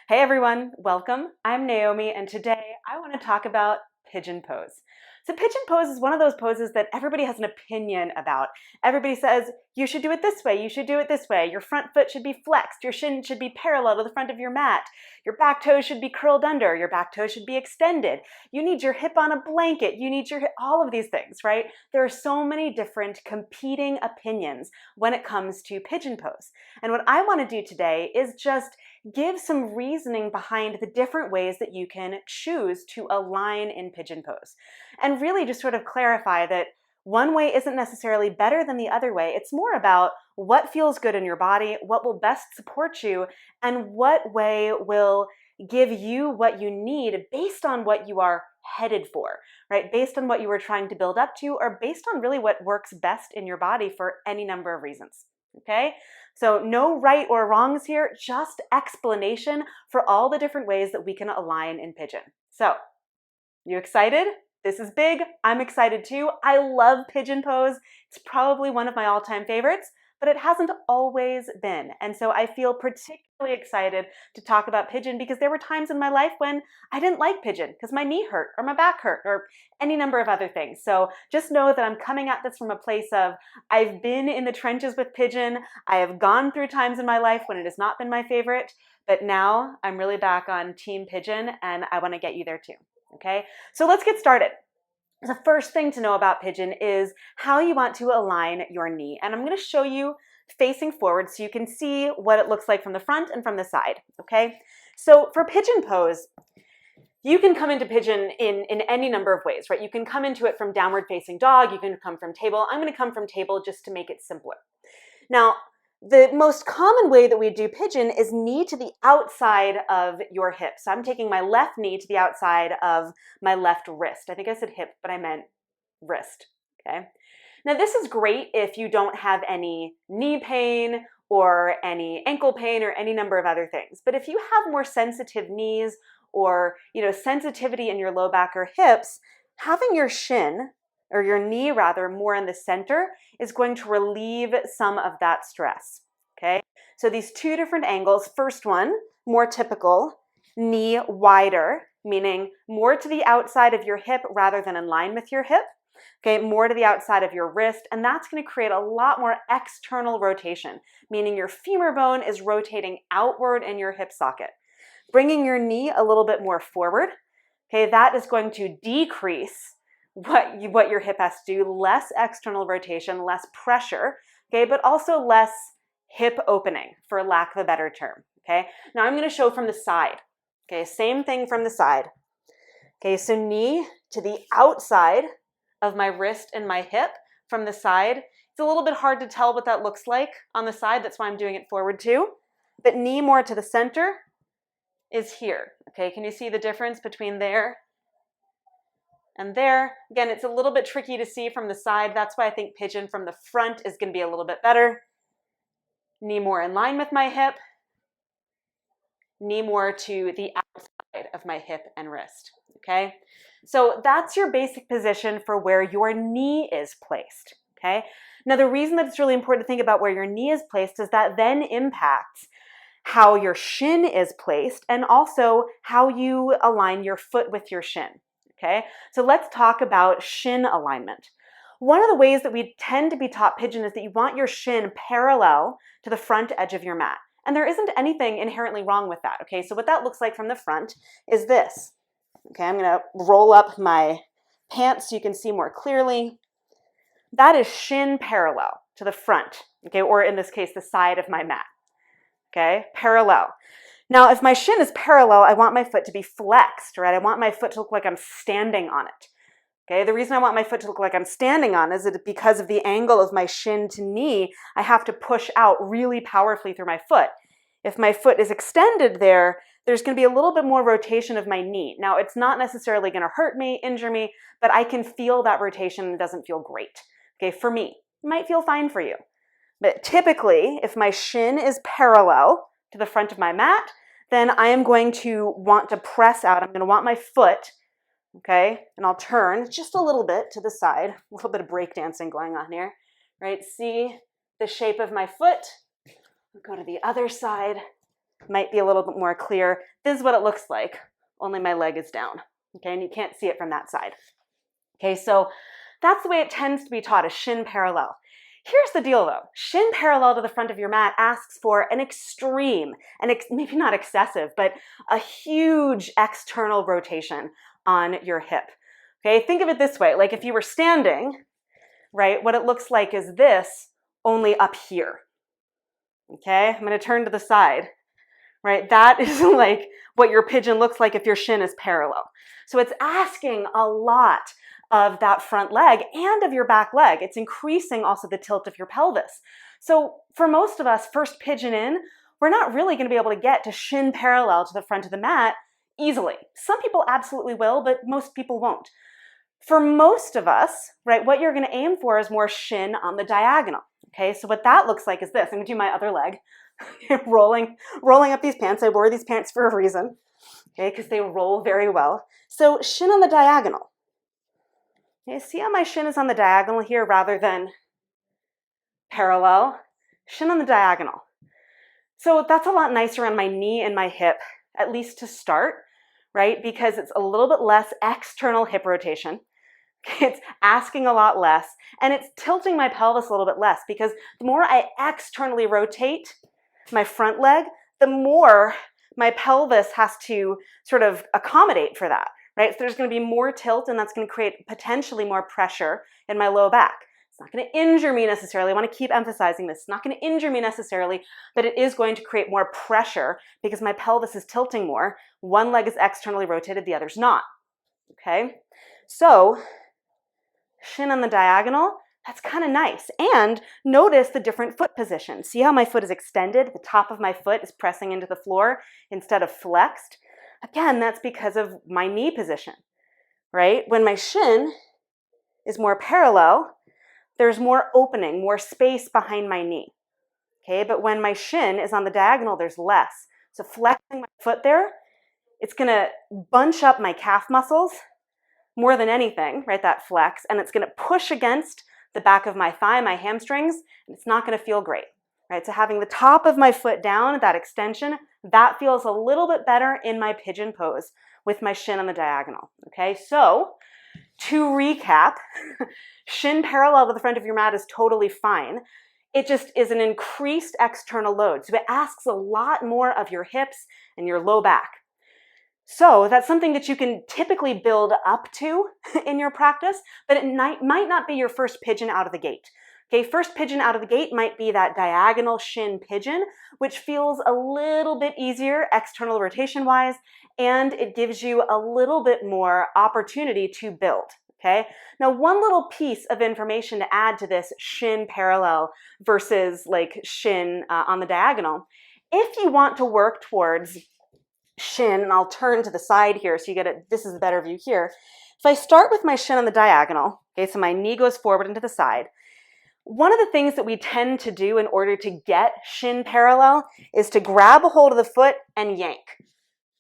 Hey everyone, welcome. I'm Naomi, and today I want to talk about pigeon pose. So pigeon pose is one of those poses that everybody has an opinion about. Everybody says, you should do it this way, you should do it this way. Your front foot should be flexed, your shin should be parallel to the front of your mat. Your back toes should be curled under, your back toes should be extended. You need your hip on a blanket, you need your hip, all of these things, right? There are so many different competing opinions when it comes to pigeon pose. And what I want to do today is just give some reasoning behind the different ways that you can choose to align in pigeon pose. And really just sort of clarify that one way isn't necessarily better than the other way. It's more about what feels good in your body, what will best support you, and what way will give you what you need based on what you are headed for, right? Based on what you were trying to build up to, or based on really what works best in your body for any number of reasons. Okay, so no right or wrongs here, just explanation for all the different ways that we can align in pigeon. So, you excited? This is big. I'm excited too. I love pigeon pose. It's probably one of my all-time favorites, but it hasn't always been. And so I feel particularly excited to talk about pigeon because there were times in my life when I didn't like pigeon because my knee hurt or my back hurt or any number of other things. So just know that I'm coming at this from a place of I've been in the trenches with pigeon. I have gone through times in my life when it has not been my favorite, but now I'm really back on team pigeon and I want to get you there too. Okay, so let's get started. The first thing to know about pigeon is how you want to align your knee. And I'm going to show you facing forward so you can see what it looks like from the front and from the side. Okay, so for pigeon pose, you can come into pigeon in any number of ways, right? You can come into it from downward facing dog. You can come from table. I'm going to come from table just to make it simpler. Now, the most common way that we do pigeon is knee to the outside of your hip. So I'm taking my left knee to the outside of my left wrist. I think I said hip, but I meant wrist, okay? Now this is great if you don't have any knee pain or any ankle pain or any number of other things. But if you have more sensitive knees or sensitivity in your low back or hips, having your shin, or your knee rather, more in the center is going to relieve some of that stress, okay? So these two different angles, first one, more typical, knee wider, meaning more to the outside of your hip rather than in line with your hip, okay? More to the outside of your wrist, and that's gonna create a lot more external rotation, meaning your femur bone is rotating outward in your hip socket. Bringing your knee a little bit more forward, okay, that is going to decrease what your hip has to do, less external rotation, less pressure, okay, but also less hip opening, for lack of a better term, okay? Now I'm gonna show from the side, okay, same thing from the side. Okay, so knee to the outside of my wrist and my hip from the side. It's a little bit hard to tell what that looks like on the side, that's why I'm doing it forward too, but knee more to the center is here, okay? Can you see the difference between there and there? Again, it's a little bit tricky to see from the side. That's why I think pigeon from the front is going to be a little bit better. Knee more in line with my hip. Knee more to the outside of my hip and wrist, okay? So that's your basic position for where your knee is placed, okay? Now, the reason that it's really important to think about where your knee is placed is that then impacts how your shin is placed and also how you align your foot with your shin. Okay, so let's talk about shin alignment. One of the ways that we tend to be taught pigeon is that you want your shin parallel to the front edge of your mat. And there isn't anything inherently wrong with that. Okay, so what that looks like from the front is this. Okay, I'm gonna roll up my pants so you can see more clearly. That is shin parallel to the front, okay, or in this case, the side of my mat. Okay, parallel. Now, if my shin is parallel, I want my foot to be flexed, right? I want my foot to look like I'm standing on it. Okay, the reason I want my foot to look like I'm standing on it is that because of the angle of my shin to knee, I have to push out really powerfully through my foot. If my foot is extended there, there's going to be a little bit more rotation of my knee. Now, it's not necessarily going to hurt me, injure me, but I can feel that rotation and it doesn't feel great. Okay, for me, it might feel fine for you. But typically, if my shin is parallel to the front of my mat, then I am going to want to press out. I'm going to want my foot, okay, and I'll turn just a little bit to the side, a little bit of breakdancing going on here, right? See the shape of my foot. I'll go to the other side. might be a little bit more clear. This is what it looks like, only my leg is down, okay? And you can't see it from that side. Okay, so that's the way it tends to be taught, is shin parallel. Here's the deal though, shin parallel to the front of your mat asks for an extreme, and maybe not excessive, but a huge external rotation on your hip. Okay, think of it this way, like if you were standing, right, what it looks like is this, only up here. Okay, I'm gonna turn to the side, right? That is like what your pigeon looks like if your shin is parallel. So it's asking a lot of that front leg and of your back leg. It's increasing also the tilt of your pelvis. So for most of us, first pigeon in, we're not really going to be able to get to shin parallel to the front of the mat easily. Some people absolutely will, but most people won't. For most of us, right, what you're going to aim for is more shin on the diagonal. Okay, so what that looks like is this. I'm going to do my other leg. rolling up these pants. I wore these pants for a reason, okay, because they roll very well. So shin on the diagonal. Okay, see how my shin is on the diagonal here rather than parallel? Shin on the diagonal. So that's a lot nicer on my knee and my hip, at least to start, right? Because it's a little bit less external hip rotation. It's asking a lot less, and it's tilting my pelvis a little bit less, because the more I externally rotate my front leg, the more my pelvis has to sort of accommodate for that, right? So there's going to be more tilt, and that's going to create potentially more pressure in my low back. It's not going to injure me necessarily. I want to keep emphasizing this. It's not going to injure me necessarily, but it is going to create more pressure because my pelvis is tilting more. One leg is externally rotated, the other's not, okay? So shin on the diagonal, that's kind of nice. And notice the different foot position. See how my foot is extended? The top of my foot is pressing into the floor instead of flexed. Again, that's because of my knee position, right? When my shin is more parallel, there's more opening, more space behind my knee, okay? But when my shin is on the diagonal, there's less. So flexing my foot there, it's gonna bunch up my calf muscles more than anything, right, that flex, and it's going to push against the back of my thigh, my hamstrings, and it's not going to feel great, right? So having the top of my foot down, that extension, that feels a little bit better in my pigeon pose with my shin on the diagonal, okay? So to recap, shin parallel to the front of your mat is totally fine. It just is an increased external load. So it asks a lot more of your hips and your low back. So that's something that you can typically build up to in your practice, but it might not be your first pigeon out of the gate. Okay, first pigeon out of the gate might be that diagonal shin pigeon, which feels a little bit easier external rotation-wise, and it gives you a little bit more opportunity to build. Okay, now one little piece of information to add to this shin parallel versus like shin on the diagonal. If you want to work towards shin, and I'll turn to the side here so you get it, this is a better view here. If I start with my shin on the diagonal, okay, so my knee goes forward and to the side, one of the things that we tend to do in order to get shin parallel is to grab a hold of the foot and yank.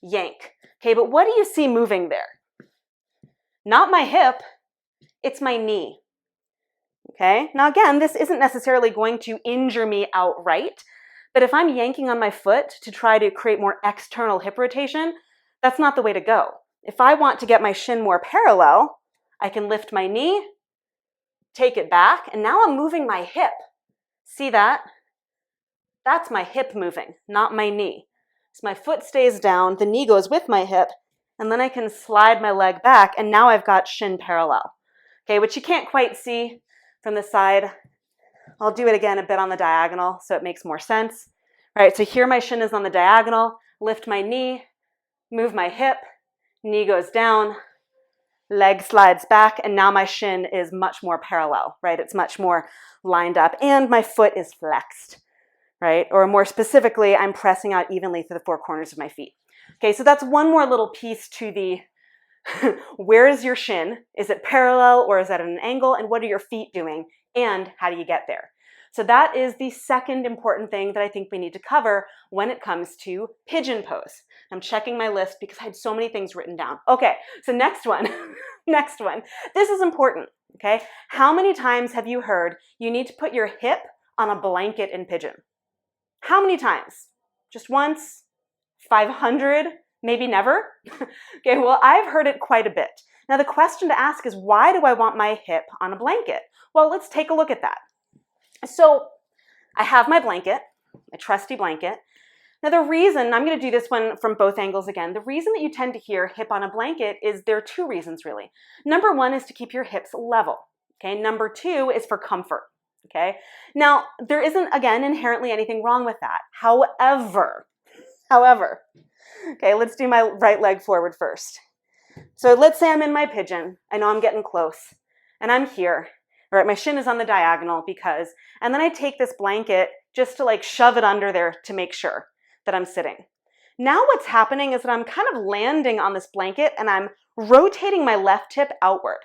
Yank. Okay, but what do you see moving there? Not my hip, it's my knee. Okay, now again, this isn't necessarily going to injure me outright, but if I'm yanking on my foot to try to create more external hip rotation, that's not the way to go. If I want to get my shin more parallel, I can lift my knee, take it back, and now I'm moving my hip. See that? That's my hip moving, not my knee. So my foot stays down, the knee goes with my hip, and then I can slide my leg back, and now I've got shin parallel. Okay, which you can't quite see from the side. I'll do it again a bit on the diagonal so it makes more sense. All right, so here my shin is on the diagonal, lift my knee, move my hip, knee goes down, leg slides back, and now my shin is much more parallel, right? It's much more lined up, and my foot is flexed, right? Or more specifically, I'm pressing out evenly through the four corners of my feet. Okay, so that's one more little piece to the where is your shin? Is it parallel or is it at an angle? And what are your feet doing? And how do you get there? So that is the second important thing that I think we need to cover when it comes to pigeon pose. I'm checking my list because I had so many things written down. Okay, so next one, next one. This is important, okay? How many times have you heard you need to put your hip on a blanket in pigeon? How many times? Just once? 500? Maybe never? Okay, well, I've heard it quite a bit. Now, the question to ask is, why do I want my hip on a blanket? Well, let's take a look at that. So I have my blanket, my trusty blanket. Now, the reason, I'm going to do this one from both angles again, the reason that you tend to hear hip on a blanket is there are two reasons, really. Number one is to keep your hips level. Okay, number two is for comfort. Okay, now there isn't, again, inherently anything wrong with that. However, okay, let's do my right leg forward first. So let's say I'm in my pigeon. I know I'm getting close, and I'm here. All right, my shin is on the diagonal because, and then I take this blanket just to like shove it under there to make sure that I'm sitting. Now what's happening is that I'm kind of landing on this blanket and I'm rotating my left hip outward.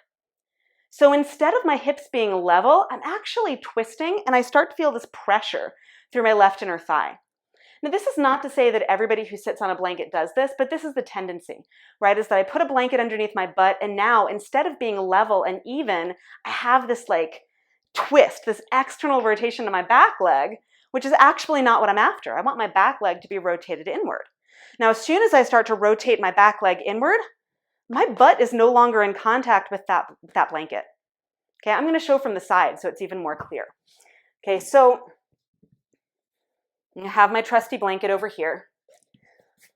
So instead of my hips being level, I'm actually twisting and I start to feel this pressure through my left inner thigh. Now, this is not to say that everybody who sits on a blanket does this, but this is the tendency, right? Is that I put a blanket underneath my butt and now instead of being level and even, I have this like twist, this external rotation of my back leg, which is actually not what I'm after. I want my back leg to be rotated inward. Now, as soon as I start to rotate my back leg inward, my butt is no longer in contact with that blanket. Okay, I'm going to show from the side so it's even more clear. Okay, so I have my trusty blanket over here.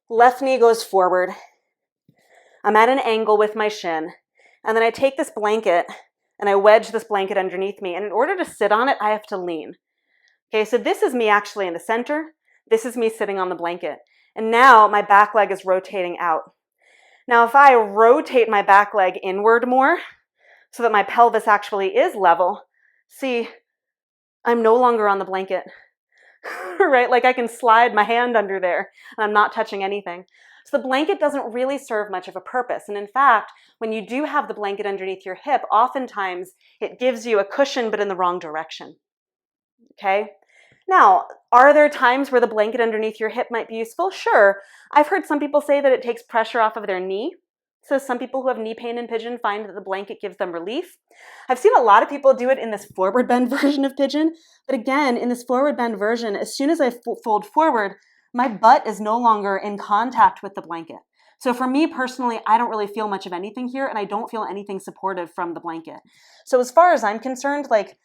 Left knee goes forward. I'm at an angle with my shin. And then I take this blanket and I wedge this blanket underneath me. And in order to sit on it, I have to lean. Okay, so this is me actually in the center. This is me sitting on the blanket. And now my back leg is rotating out. Now, if I rotate my back leg inward more so that my pelvis actually is level, see, I'm no longer on the blanket. Right? Like I can slide my hand under there and I'm not touching anything. So the blanket doesn't really serve much of a purpose. And in fact, when you do have the blanket underneath your hip, oftentimes it gives you a cushion, but in the wrong direction. Okay? Now, are there times where the blanket underneath your hip might be useful? Sure. I've heard some people say that it takes pressure off of their knee. So some people who have knee pain in pigeon find that the blanket gives them relief. I've seen a lot of people do it in this forward bend version of pigeon. But again, in this forward bend version, as soon as I fold forward, my butt is no longer in contact with the blanket. So for me personally, I don't really feel much of anything here and I don't feel anything supportive from the blanket. So as far as I'm concerned, like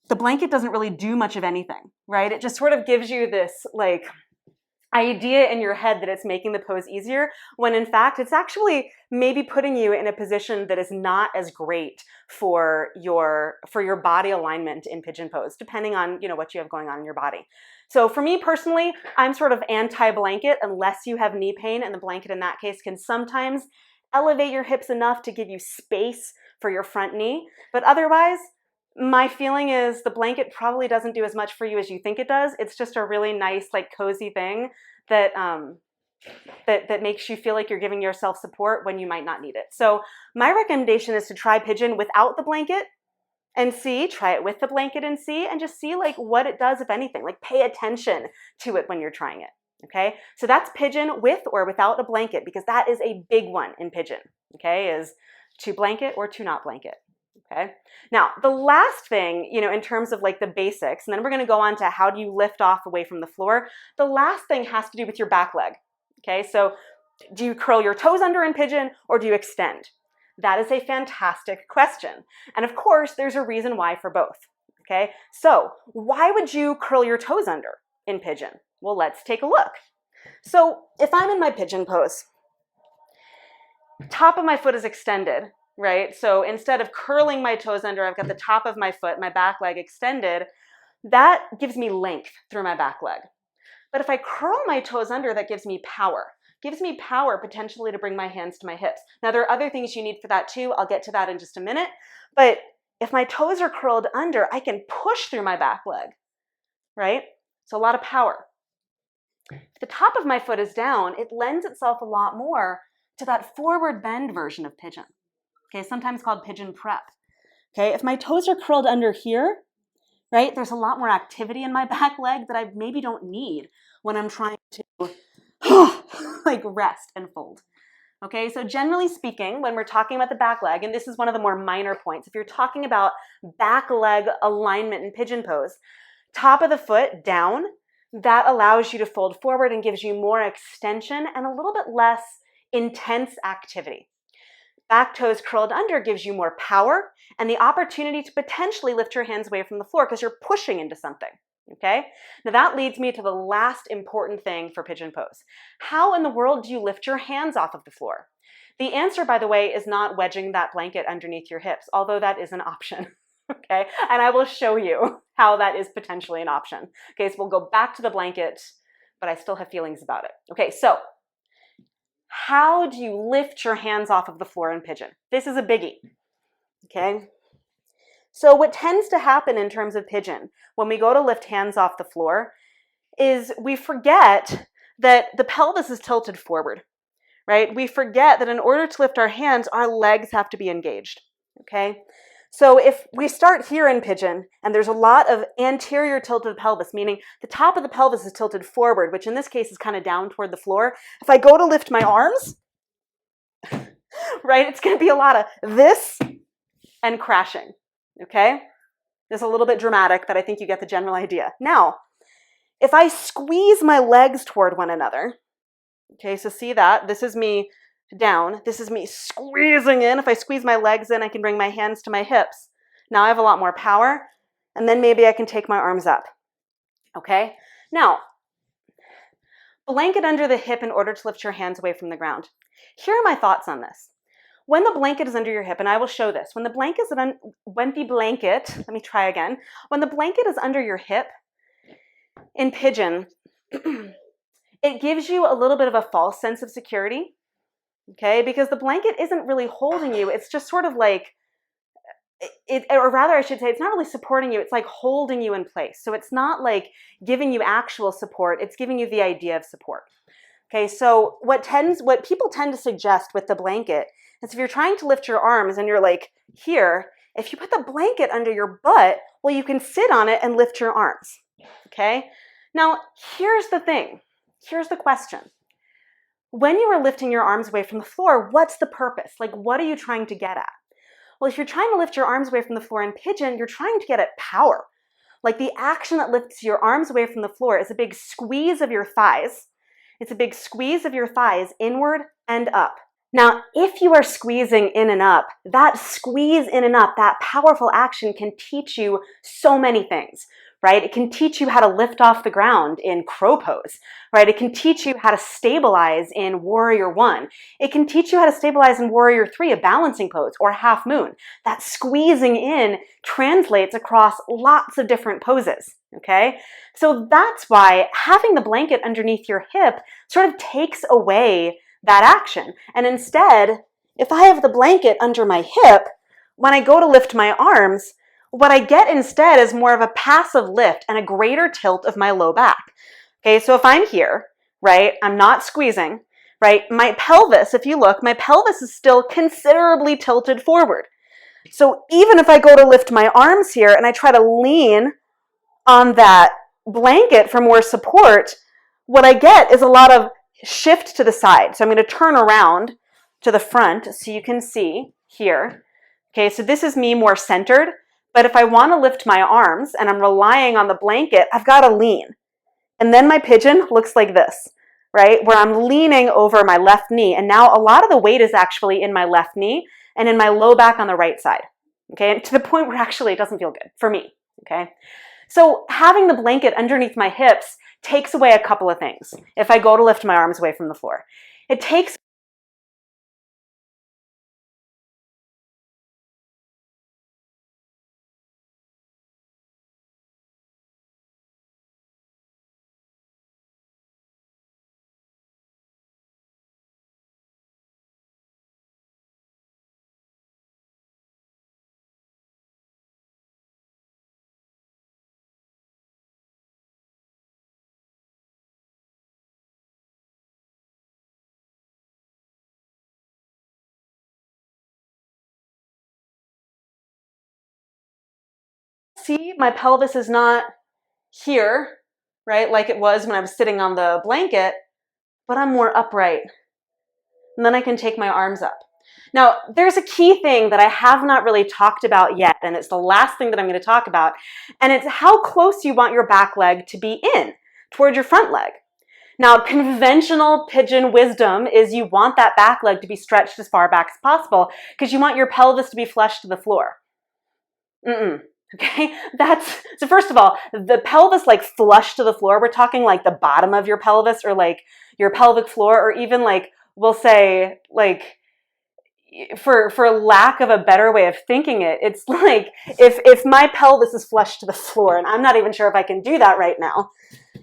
the blanket doesn't really do much of anything, right? It just sort of gives you this like idea in your head that it's making the pose easier, when in fact it's actually maybe putting you in a position that is not as great for your body alignment in pigeon pose, depending on what you have going on in your body. So for me personally, I'm sort of anti-blanket unless you have knee pain, and the blanket in that case can sometimes elevate your hips enough to give you space for your front knee, but otherwise, my feeling is the blanket probably doesn't do as much for you as you think it does. It's just a really nice, like cozy thing that that makes you feel like you're giving yourself support when you might not need it. So my recommendation is to try pigeon without the blanket and see, try it with the blanket and see, and just see like what it does, if anything. Like pay attention to it when you're trying it. Okay, so that's pigeon with or without a blanket, because that is a big one in pigeon. Okay, is to blanket or to not blanket. Okay. Now, the last thing, in terms of like the basics, and then we're going to go on to how do you lift off away from the floor. The last thing has to do with your back leg. Okay. So do you curl your toes under in pigeon or do you extend? That is a fantastic question. And of course, there's a reason why for both. Okay. So why would you curl your toes under in pigeon? Well, let's take a look. So if I'm in my pigeon pose, top of my foot is extended. Right? So instead of curling my toes under, I've got the top of my foot, my back leg extended. That gives me length through my back leg. But if I curl my toes under, that gives me power. Gives me power potentially to bring my hands to my hips. Now, there are other things you need for that too. I'll get to that in just a minute. But if my toes are curled under, I can push through my back leg, right? So a lot of power. If the top of my foot is down, it lends itself a lot more to that forward bend version of pigeon. Okay, sometimes called pigeon prep. Okay, if my toes are curled under here, right, there's a lot more activity in my back leg that I maybe don't need when I'm trying to like rest and fold. Okay, so generally speaking, when we're talking about the back leg, and this is one of the more minor points, if you're talking about back leg alignment in pigeon pose, top of the foot down that allows you to fold forward and gives you more extension and a little bit less intense activity. Back toes curled under gives you more power and the opportunity to potentially lift your hands away from the floor because you're pushing into something, okay? Now that leads me to the last important thing for pigeon pose. How in the world do you lift your hands off of the floor? The answer, by the way, is not wedging that blanket underneath your hips, although that is an option, okay? And I will show you how that is potentially an option. Okay, so we'll go back to the blanket, but I still have feelings about it. Okay, so how do you lift your hands off of the floor in pigeon? This is a biggie, okay? So what tends to happen in terms of pigeon when we go to lift hands off the floor is we forget that the pelvis is tilted forward, right? We forget that in order to lift our hands, our legs have to be engaged, okay? So if we start here in pigeon and there's a lot of anterior tilted pelvis, meaning the top of the pelvis is tilted forward, which in this case is kind of down toward the floor. If I go to lift my arms, right, it's going to be a lot of this and crashing, okay? It's a little bit dramatic, but I think you get the general idea. Now, if I squeeze my legs toward one another, okay, so see that? This is me down. This is me squeezing in. If I squeeze my legs in, I can bring my hands to my hips. Now I have a lot more power, and then maybe I can take my arms up, okay? Now, blanket under the hip in order to lift your hands away from the ground. Here are my thoughts on this. When the blanket is under your hip, and I will show this, when the blanket is under your hip in pigeon, it gives you a little bit of a false sense of security, okay? Because the blanket isn't really holding you. It's just sort of like, or rather I should say, it's not really supporting you. It's like holding you in place. So it's not like giving you actual support. It's giving you the idea of support. Okay, so what people tend to suggest with the blanket is if you're trying to lift your arms and you're like here, if you put the blanket under your butt, well, you can sit on it and lift your arms, okay? Now, here's the thing. Here's the question. When you are lifting your arms away from the floor, what's the purpose? Like, what are you trying to get at? Well, if you're trying to lift your arms away from the floor in pigeon, you're trying to get at power. Like the action that lifts your arms away from the floor is a big squeeze of your thighs. It's a big squeeze of your thighs inward and up. Now, if you are squeezing in and up, that squeeze in and up, that powerful action can teach you so many things, right? It can teach you how to lift off the ground in crow pose, right? It can teach you how to stabilize in warrior one. It can teach you how to stabilize in warrior three, a balancing pose, or half moon. That squeezing in translates across lots of different poses, okay? So that's why having the blanket underneath your hip sort of takes away that action. And instead, if I have the blanket under my hip, when I go to lift my arms, what I get instead is more of a passive lift and a greater tilt of my low back. Okay, so if I'm here, right, I'm not squeezing, right, my pelvis, if you look, my pelvis is still considerably tilted forward. So even if I go to lift my arms here and I try to lean on that blanket for more support, what I get is a lot of shift to the side. So I'm going to turn around to the front so you can see here. Okay, so this is me more centered, but if I want to lift my arms and I'm relying on the blanket, I've got to lean. And then my pigeon looks like this, right? Where I'm leaning over my left knee. And now a lot of the weight is actually in my left knee and in my low back on the right side. Okay, and to the point where actually it doesn't feel good for me. Okay, so having the blanket underneath my hips takes away a couple of things if I go to lift my arms away from the floor. It takes see, my pelvis is not here, right, like it was when I was sitting on the blanket, but I'm more upright. And then I can take my arms up. Now, there's a key thing that I have not really talked about yet, and it's the last thing that I'm going to talk about, and it's how close you want your back leg to be in. toward your front leg. Now, conventional pigeon wisdom is you want that back leg to be stretched as far back as possible because you want your pelvis to be flush to the floor. Okay, so first of all, the pelvis like flush to the floor, we're talking like the bottom of your pelvis or like your pelvic floor, or even like, we'll say like, for lack of a better way of thinking it, it's like if my pelvis is flush to the floor, and I'm not even sure if I can do that right now.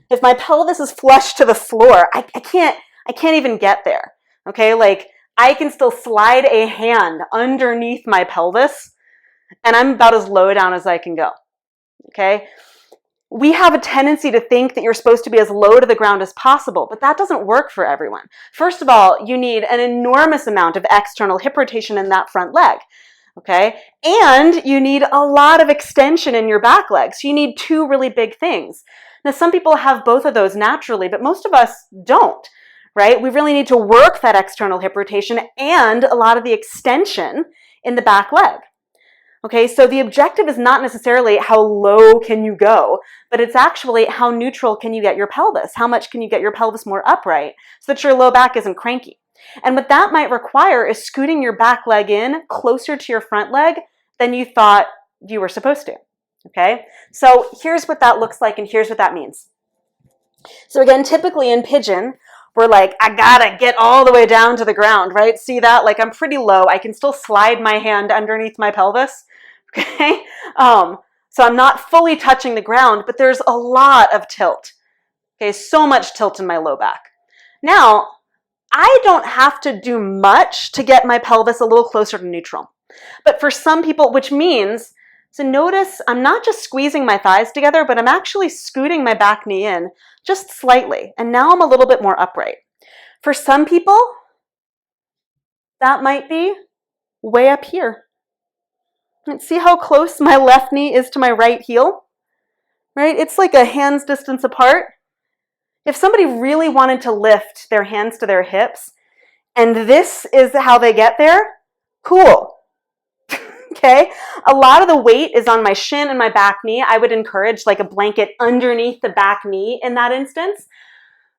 If my pelvis is flush to the floor, I can't even get there. Okay, like I can still slide a hand underneath my pelvis, and I'm about as low down as I can go. Okay, we have a tendency to think that you're supposed to be as low to the ground as possible, but that doesn't work for everyone. First of all, you need an enormous amount of external hip rotation in that front leg. Okay, and you need a lot of extension in your back leg. So you need two really big things. Now, some people have both of those naturally, but most of us don't, right? We really need to work that external hip rotation and a lot of the extension in the back leg. Okay, so the objective is not necessarily how low can you go, but it's actually how neutral can you get your pelvis? How much can you get your pelvis more upright so that your low back isn't cranky? And what that might require is scooting your back leg in closer to your front leg than you thought you were supposed to. Okay, so here's what that looks like and here's what that means. So again, typically in pigeon, we're like, I gotta get all the way down to the ground, right? See that? Like I'm pretty low. I can still slide my hand underneath my pelvis, okay? So I'm not fully touching the ground, but there's a lot of tilt. Okay, so much tilt in my low back. Now, I don't have to do much to get my pelvis a little closer to neutral. But for some people, which means, so notice I'm not just squeezing my thighs together, but I'm actually scooting my back knee in just slightly. And now I'm a little bit more upright. For some people, that might be way up here. And see how close my left knee is to my right heel? Right? It's like a hand's distance apart. If somebody really wanted to lift their hands to their hips, and this is how they get there, cool. Okay, a lot of the weight is on my shin and my back knee. I would encourage like a blanket underneath the back knee in that instance.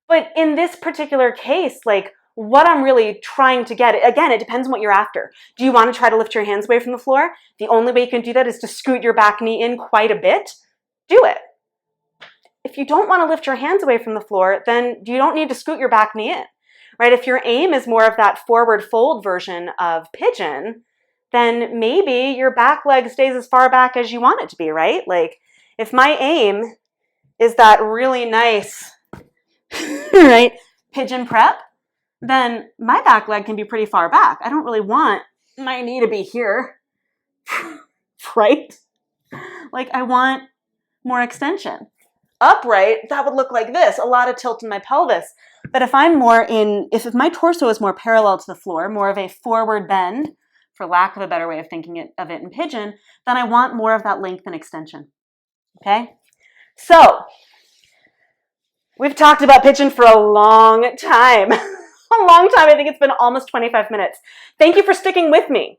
But in this particular case, like what I'm really trying to get, again, it depends on what you're after. Do you want to try to lift your hands away from the floor? The only way you can do that is to scoot your back knee in quite a bit. Do it. If you don't want to lift your hands away from the floor, then you don't need to scoot your back knee in, right? If your aim is more of that forward fold version of pigeon, then maybe your back leg stays as far back as you want it to be, right? Like if my aim is that really nice, right, pigeon prep, then my back leg can be pretty far back. I don't really want my knee to be here, right? Like I want more extension. Upright, that would look like this, a lot of tilt in my pelvis. But if I'm more if my torso is more parallel to the floor, more of a forward bend, for lack of a better way of thinking of it in pigeon, then I want more of that length and extension, okay? So, we've talked about pigeon for a long time. A long time, I think it's been almost 25 minutes. Thank you for sticking with me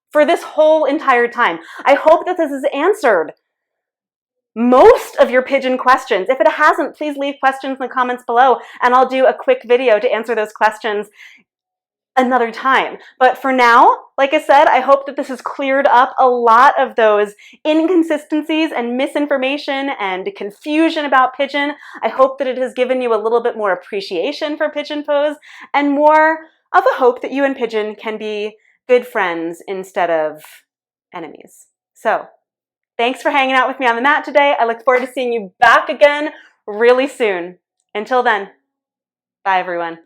for this whole entire time. I hope that this has answered most of your pigeon questions. If it hasn't, please leave questions in the comments below, and I'll do a quick video to answer those questions another time. But for now, like I said, I hope that this has cleared up a lot of those inconsistencies and misinformation and confusion about pigeon. I hope that it has given you a little bit more appreciation for pigeon pose and more of a hope that you and pigeon can be good friends instead of enemies. So, thanks for hanging out with me on the mat today. I look forward to seeing you back again really soon. Until then, bye everyone.